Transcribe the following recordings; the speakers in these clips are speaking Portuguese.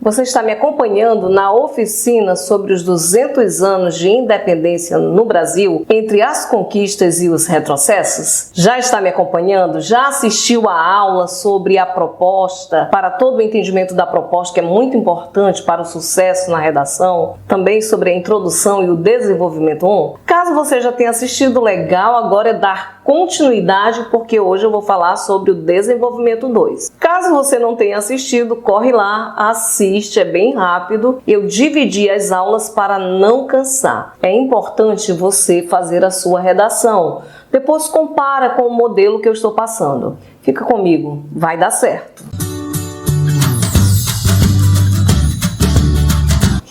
Você está me acompanhando na oficina sobre os 200 anos de independência no Brasil, entre as conquistas e os retrocessos? Já está me acompanhando? Já assistiu a aula sobre a proposta, para todo o entendimento da proposta, que é muito importante para o sucesso na redação? Também sobre a introdução e o desenvolvimento 1? Caso você já tenha assistido, legal, agora é dar continuidade, porque hoje eu vou falar sobre o desenvolvimento 2. Caso você não tenha assistido, corre lá, assiste, é bem rápido. Eu dividi as aulas para não cansar. É importante você fazer a sua redação. Depois compara com o modelo que eu estou passando. Fica comigo, vai dar certo.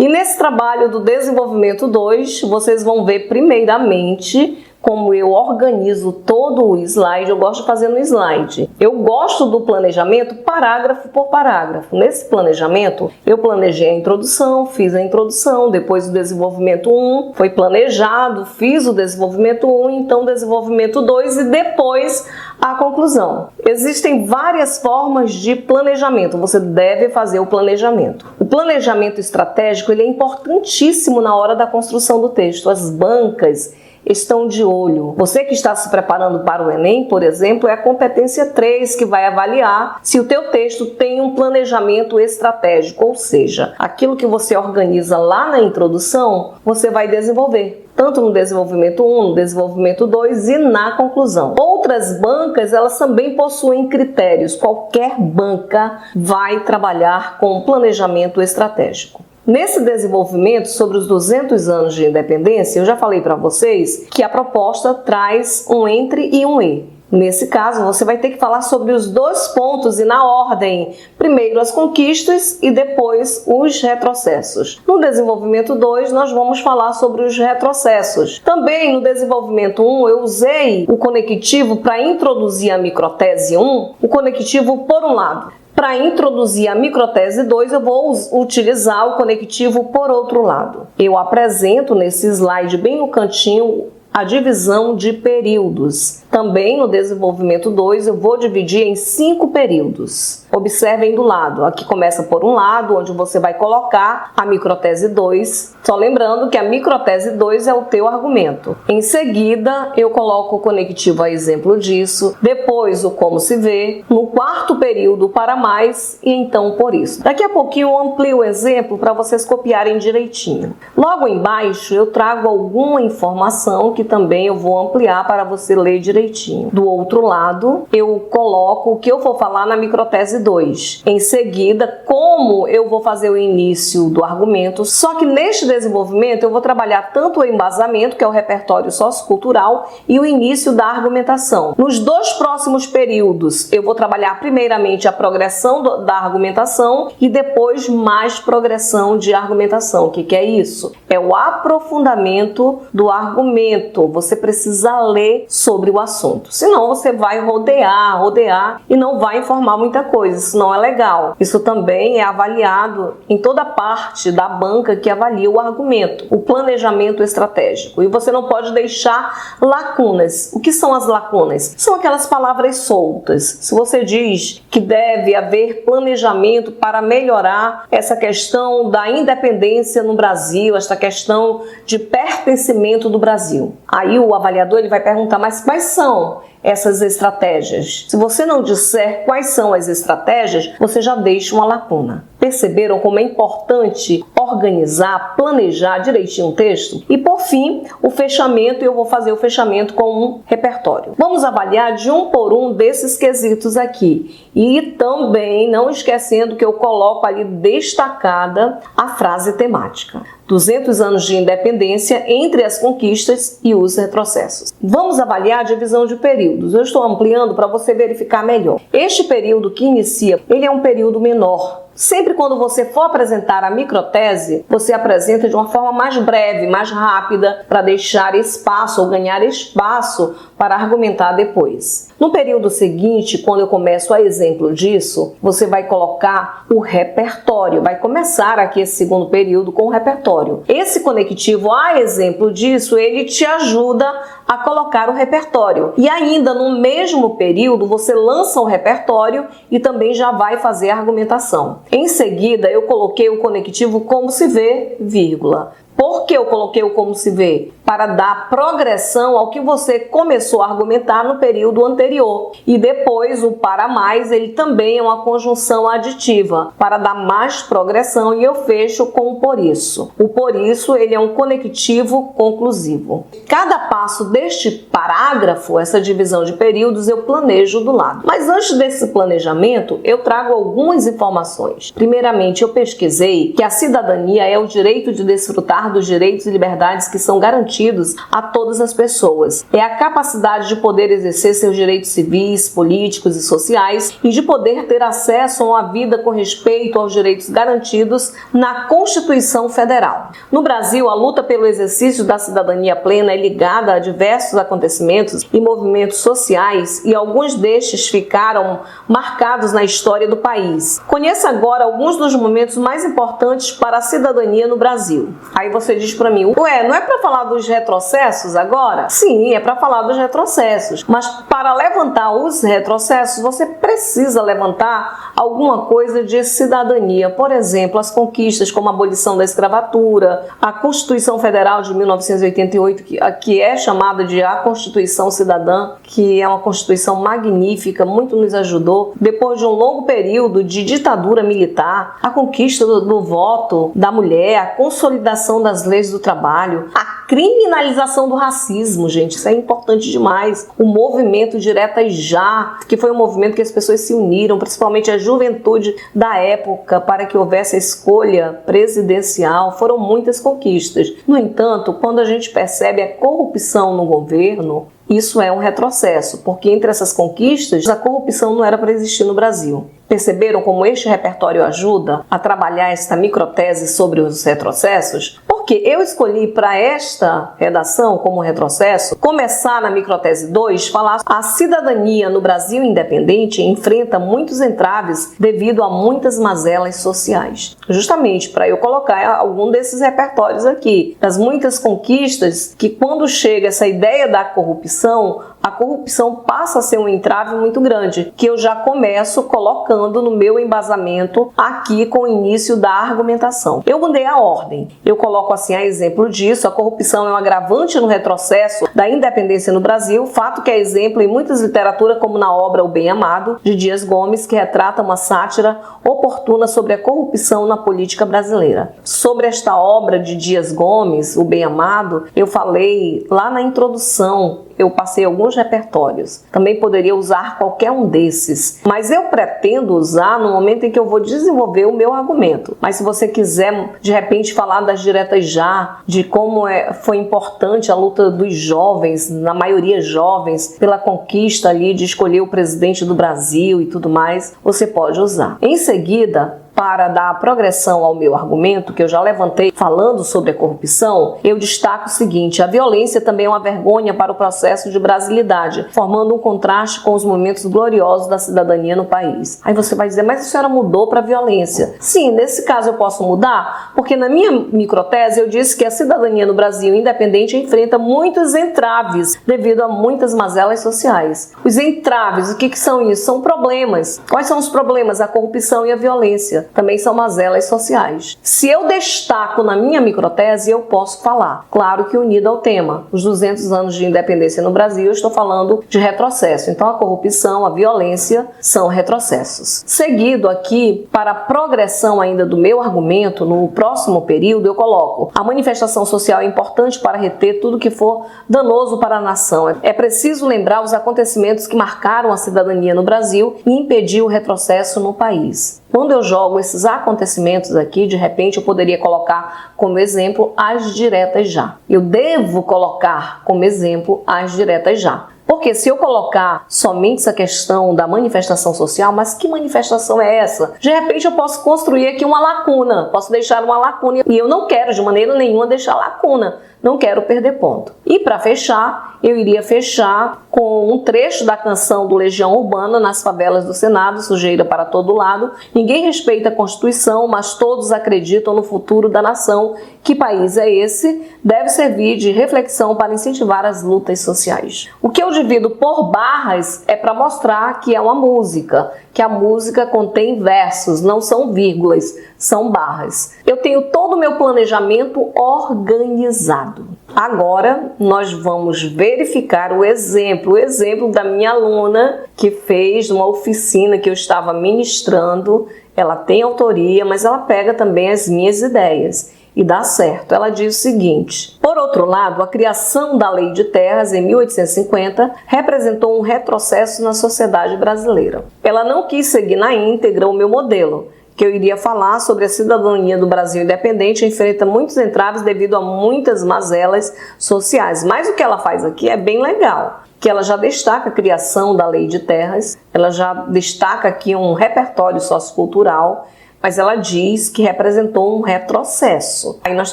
E nesse trabalho do desenvolvimento 2, vocês vão ver primeiramente como eu organizo todo o slide. Eu gosto de fazer no slide. Eu gosto do planejamento parágrafo por parágrafo. Nesse planejamento, eu planejei a introdução, fiz a introdução, depois o desenvolvimento 1 foi planejado, fiz o desenvolvimento 1, então o desenvolvimento 2 e depois a conclusão. Existem várias formas de planejamento. Você deve fazer o planejamento. O planejamento estratégico ele é importantíssimo na hora da construção do texto. As bancas estão de olho. Você que está se preparando para o Enem, por exemplo, é a competência 3 que vai avaliar se o teu texto tem um planejamento estratégico, ou seja, aquilo que você organiza lá na introdução, você vai desenvolver, tanto no desenvolvimento 1, no desenvolvimento 2 e na conclusão. Outras bancas, elas também possuem critérios. Qualquer banca vai trabalhar com planejamento estratégico. Nesse desenvolvimento sobre os 200 anos de independência, eu já falei para vocês que a proposta traz um entre e um e. Nesse caso, você vai ter que falar sobre os dois pontos e na ordem. Primeiro as conquistas e depois os retrocessos. No desenvolvimento 2, nós vamos falar sobre os retrocessos. Também no desenvolvimento 1, eu usei o conectivo para introduzir a microtese 1, o conectivo por um lado. Para introduzir a microtese 2, eu vou utilizar o conectivo por outro lado. Eu apresento nesse slide, bem no cantinho, a divisão de períodos. Também no desenvolvimento 2 eu vou dividir em 5 períodos. Observem do lado, aqui começa por um lado, onde você vai colocar a microtese 2. Só lembrando que a microtese 2 é o teu argumento. Em seguida, eu coloco o conectivo a exemplo disso, depois o como se vê, no quarto período para mais e então por isso. Daqui a pouquinho eu amplio o exemplo para vocês copiarem direitinho. Logo embaixo eu trago alguma informação que também eu vou ampliar para você ler direitinho. Do outro lado, eu coloco o que eu vou falar na microtese 2. Em seguida, como eu vou fazer o início do argumento. Só que neste desenvolvimento eu vou trabalhar tanto o embasamento, que é o repertório sociocultural, e o início da argumentação. Nos dois próximos períodos, eu vou trabalhar primeiramente a progressão da argumentação e depois mais progressão de argumentação. O que é isso? É o aprofundamento do argumento. Você precisa ler sobre o assunto. Senão você vai rodear e não vai informar muita coisa. Isso não é legal. Isso também é avaliado em toda parte da banca que avalia o argumento, o planejamento estratégico. E você não pode deixar lacunas. O que são as lacunas? São aquelas palavras soltas. Se você diz que deve haver planejamento para melhorar essa questão da independência no Brasil, esta questão de pertencimento do Brasil. Aí o avaliador ele vai perguntar, mas quais são essas estratégias? Se você não disser quais são as estratégias, você já deixa uma lacuna. Perceberam como é importante organizar, planejar direitinho o texto? E por fim, o fechamento, eu vou fazer o fechamento com um repertório. Vamos avaliar de um por um desses quesitos aqui. E também, não esquecendo que eu coloco ali destacada a frase temática. 200 anos de independência entre as conquistas e os retrocessos. Vamos avaliar a divisão de períodos. Eu estou ampliando para você verificar melhor. Este período que inicia, ele é um período menor. Sempre quando você for apresentar a microtese, você apresenta de uma forma mais breve, mais rápida, para deixar espaço ou ganhar espaço para argumentar depois. No período seguinte, quando eu começo a exemplo disso, você vai colocar o repertório. Vai começar aqui esse segundo período com o repertório. Esse conectivo a exemplo disso, ele te ajuda a colocar o repertório. E ainda no mesmo período, você lança o repertório e também já vai fazer a argumentação. Em seguida, eu coloquei o conectivo como se vê, vírgula. Por que eu coloquei o como se vê? Para dar progressão ao que você começou a argumentar no período anterior. E depois o para mais, ele também é uma conjunção aditiva, para dar mais progressão, e eu fecho com o por isso. O por isso, ele é um conectivo conclusivo. Cada passo deste parágrafo, essa divisão de períodos, eu planejo do lado. Mas antes desse planejamento, eu trago algumas informações. Primeiramente, eu pesquisei que a cidadania é o direito de desfrutar dos direitos e liberdades que são garantidos a todas as pessoas. É a capacidade de poder exercer seus direitos civis, políticos e sociais e de poder ter acesso a uma vida com respeito aos direitos garantidos na Constituição Federal. No Brasil, a luta pelo exercício da cidadania plena é ligada a diversos acontecimentos e movimentos sociais, e alguns destes ficaram marcados na história do país. Conheça agora alguns dos momentos mais importantes para a cidadania no Brasil. Aí você diz para mim, ué, não é para falar dos retrocessos agora? Sim, é para falar dos retrocessos, mas para levantar os retrocessos, você precisa levantar alguma coisa de cidadania. Por exemplo, as conquistas como a abolição da escravatura, a Constituição Federal de 1988, que é chamada de a Constituição Cidadã, que é uma Constituição magnífica, muito nos ajudou. Depois de um longo período de ditadura militar, a conquista do voto da mulher, a consolidação das leis do trabalho, a criminalização do racismo, gente, isso é importante demais. O movimento Diretas Já, que foi um movimento que as pessoas se uniram, principalmente a juventude da época, para que houvesse a escolha presidencial, foram muitas conquistas. No entanto, quando a gente percebe a corrupção no governo, isso é um retrocesso, porque entre essas conquistas, a corrupção não era para existir no Brasil. Perceberam como este repertório ajuda a trabalhar esta microtese sobre os retrocessos? Porque eu escolhi para esta redação, como retrocesso, começar na microtese 2, falar a cidadania no Brasil independente enfrenta muitos entraves devido a muitas mazelas sociais. Justamente para eu colocar algum desses repertórios aqui, das muitas conquistas que quando chega essa ideia da corrupção, a corrupção passa a ser um entrave muito grande, que eu já começo colocando no meu embasamento aqui com o início da argumentação. Eu mudei a ordem. Eu coloco assim, a exemplo disso, a corrupção é um agravante no retrocesso da independência no Brasil, fato que é exemplo em muitas literaturas, como na obra O Bem Amado, de Dias Gomes, que retrata uma sátira oportuna sobre a corrupção na política brasileira. Sobre esta obra de Dias Gomes, O Bem Amado, eu falei lá na introdução, eu passei alguns repertórios. Também poderia usar qualquer um desses, mas eu pretendo usar no momento em que eu vou desenvolver o meu argumento. Mas se você quiser, de repente, falar das Diretas Já, de como foi importante a luta dos jovens, na maioria jovens, pela conquista ali de escolher o presidente do Brasil e tudo mais, você pode usar. Em seguida, para dar progressão ao meu argumento, que eu já levantei falando sobre a corrupção, eu destaco o seguinte: a violência também é uma vergonha para o processo de brasilidade, formando um contraste com os momentos gloriosos da cidadania no país. Aí você vai dizer, mas a senhora mudou para a violência. Sim, nesse caso eu posso mudar, porque na minha microtese eu disse que a cidadania no Brasil independente enfrenta muitos entraves devido a muitas mazelas sociais. Os entraves, o que são isso? São problemas. Quais são os problemas? A corrupção e a violência. Também são mazelas sociais. Se eu destaco na minha microtese, eu posso falar. Claro que unido ao tema. Os 200 anos de independência no Brasil, eu estou falando de retrocesso. Então a corrupção, a violência são retrocessos. Seguido aqui, para a progressão ainda do meu argumento, no próximo período, eu coloco: a manifestação social é importante para reter tudo que for danoso para a nação. É preciso lembrar os acontecimentos que marcaram a cidadania no Brasil e impedir o retrocesso no país. Quando eu jogo esses acontecimentos aqui, de repente eu poderia colocar como exemplo as Diretas Já. Eu devo colocar como exemplo as Diretas Já. Porque se eu colocar somente essa questão da manifestação social, mas que manifestação é essa? De repente eu posso construir aqui uma lacuna, posso deixar uma lacuna, e eu não quero de maneira nenhuma deixar lacuna, não quero perder ponto. E para fechar, eu iria fechar com um trecho da canção do Legião Urbana, Nas Favelas do Senado, sujeira para todo lado. Ninguém respeita a Constituição, mas todos acreditam no futuro da nação. Que país é esse? Deve servir de reflexão para incentivar as lutas sociais. O que eu divido por barras é para mostrar que é uma música, que a música contém versos, não são vírgulas, são barras. Eu tenho todo o meu planejamento organizado. Agora nós vamos verificar o exemplo da minha aluna que fez uma oficina que eu estava ministrando. Ela tem autoria, mas ela pega também as minhas ideias. E dá certo. Ela diz o seguinte: por outro lado, a criação da Lei de Terras em 1850 representou um retrocesso na sociedade brasileira. Ela não quis seguir na íntegra o meu modelo, que eu iria falar sobre a cidadania do Brasil independente enfrenta muitos entraves devido a muitas mazelas sociais. Mas o que ela faz aqui é bem legal, que ela já destaca a criação da Lei de Terras, ela já destaca aqui um repertório sociocultural, mas ela diz que representou um retrocesso. Aí nós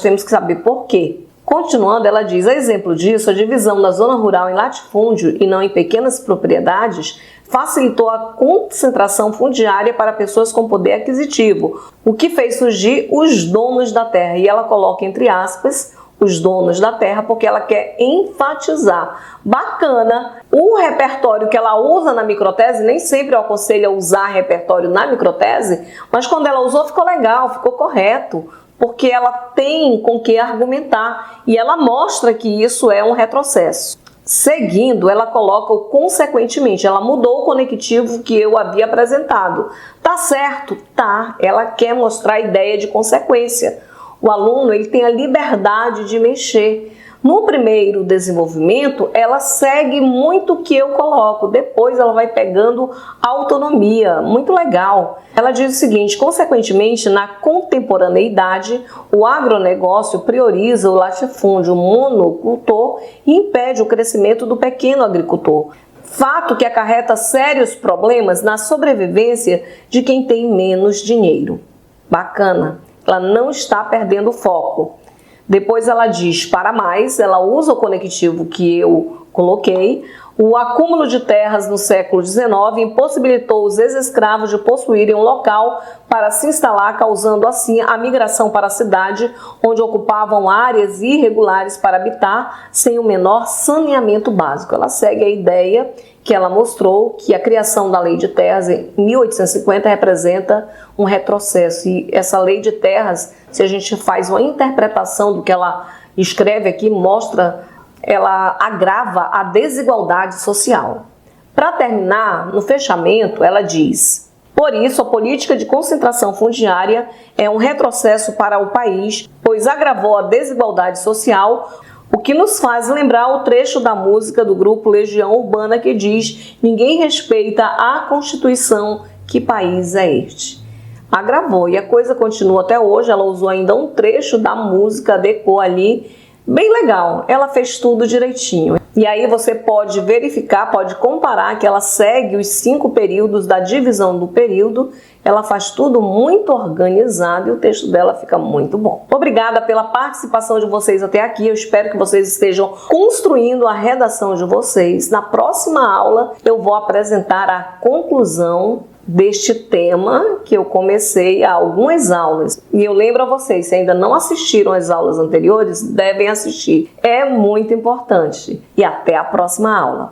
temos que saber por quê. Continuando, ela diz: a exemplo disso, a divisão da zona rural em latifúndio e não em pequenas propriedades facilitou a concentração fundiária para pessoas com poder aquisitivo, o que fez surgir os donos da terra. E ela coloca entre aspas os donos da terra, porque ela quer enfatizar. Bacana! O repertório que ela usa na microtese, nem sempre eu aconselho a usar repertório na microtese, mas quando ela usou ficou legal, ficou correto, porque ela tem com que argumentar e ela mostra que isso é um retrocesso. Seguindo, ela coloca o consequentemente, ela mudou o conectivo que eu havia apresentado. Tá certo? Tá. Ela quer mostrar a ideia de consequência. O aluno ele tem a liberdade de mexer. No primeiro desenvolvimento, ela segue muito o que eu coloco. Depois ela vai pegando autonomia. Muito legal. Ela diz o seguinte: consequentemente, na contemporaneidade, o agronegócio prioriza o latifúndio monocultor e impede o crescimento do pequeno agricultor. Fato que acarreta sérios problemas na sobrevivência de quem tem menos dinheiro. Bacana. Ela não está perdendo o foco. Depois ela diz para mais, ela usa o conectivo que eu coloquei. O acúmulo de terras no século XIX impossibilitou os ex-escravos de possuírem um local para se instalar, causando assim a migração para a cidade, onde ocupavam áreas irregulares para habitar, sem o menor saneamento básico. Ela segue a ideia que ela mostrou, que a criação da Lei de Terras em 1850 representa um retrocesso. E essa Lei de Terras, se a gente faz uma interpretação do que ela escreve aqui, mostra, ela agrava a desigualdade social. Para terminar, no fechamento, ela diz: por isso, a política de concentração fundiária é um retrocesso para o país, pois agravou a desigualdade social, o que nos faz lembrar o trecho da música do grupo Legião Urbana que diz: ninguém respeita a Constituição, que país é este? Agravou, e a coisa continua até hoje. Ela usou ainda um trecho da música, adequou ali, bem legal, ela fez tudo direitinho. E aí você pode verificar, pode comparar que ela segue os 5 períodos da divisão do período, ela faz tudo muito organizado e o texto dela fica muito bom. Obrigada pela participação de vocês até aqui, eu espero que vocês estejam construindo a redação de vocês. Na próxima aula eu vou apresentar a conclusão deste tema que eu comecei há algumas aulas. E eu lembro a vocês, se ainda não assistiram às aulas anteriores, devem assistir. É muito importante. E até a próxima aula.